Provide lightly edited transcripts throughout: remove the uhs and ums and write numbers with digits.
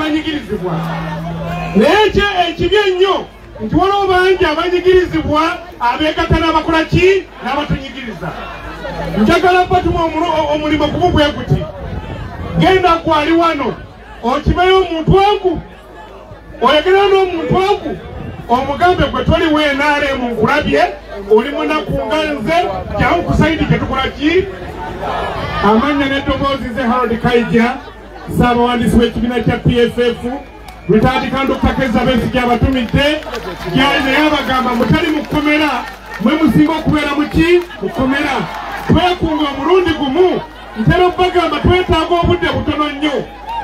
abanyigirizibwa nekyo ekibi ennyo nti waliwo bangi abanyigirizibwa abeegattana abakola ki n'abatunyigiriza. Njagala batuma omulimo gumu bwe guti genda gwali wano okibayo omuntu wangu oyagala n'omuntu wangu omugambe gwe toli weenaale mu nkulabye oli munaku nga nze jamu ku sayidi gye tukola ki. Amannya n'eddoboozi ze Harold Kaija ssaabawandiisi w'ekibiina kya PFF Retired Dr. Keza Besigye abatumidde gyali naye abagamba mutali mu kkomera mwe musinga okubeera mu ki mu kkomera. Twekunga omulundi gumu ntera okubagamba twetaaga obudde butono nnyo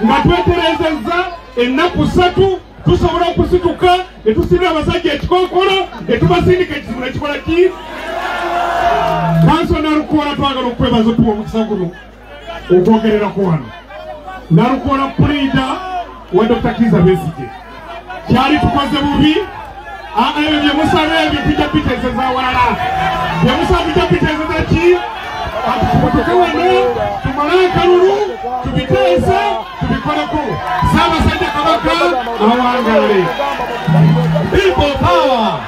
nga tweterezezza ennaku 3 tusobola okusituka ne tusibira abasajja ekikookolo ne tubasindika ekizibu ne kikola ki. Kanso Narukoola twagala okwebaza okuwa omukisa guno okwogererako wano. Narukoola pulida wa Dr. Kizza Besigye kyali tukoze bubi ebyo bye musaba ebyo tujja biteeseza walala bye musaba tujja biteeseza ki. Tukutuke wano tumale akalulu tubiteese tubikoleko. Ssaabasajja Kabaka awangale. People power.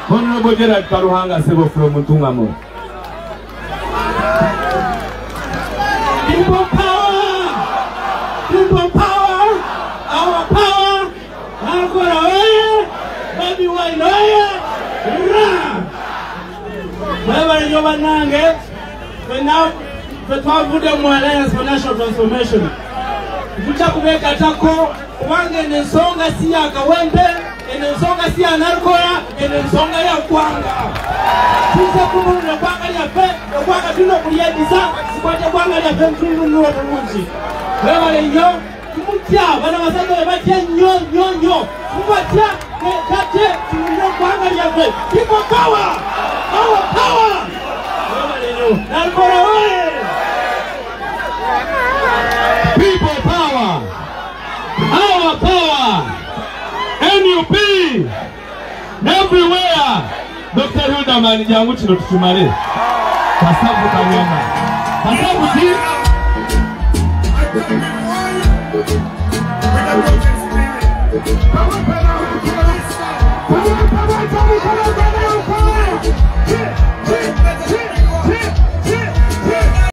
Honorable Gerald Karuhanga Sebo from Ntungamo. People power. People power. Our power. Narukoola oye. Baby Wine oye. Mwebale nyo bannange. Now, the 12 Alliance for National Transformation. Kucha kubekatako wange n'ensonga si ya Kawempe, n'ensonga si ya Narukoola, n'ensonga ya ggwanga. Tuze kumulula eggwanga lyaffe, eggwanga tulina okulyediza, sikwate eggwanga lyaffe ntununula obulungi. Webale nnyo, tumutya, bano abasajja be batya nnyo. Tubatya, kate tununula eggwanga lyaffe. People power! Our power! Narukoola oye! People power. Our power. NUP. Everywhere. Dr. Hildaman jangu kino tutumale. Kasabu kanyama. Kasabu ki? Come on,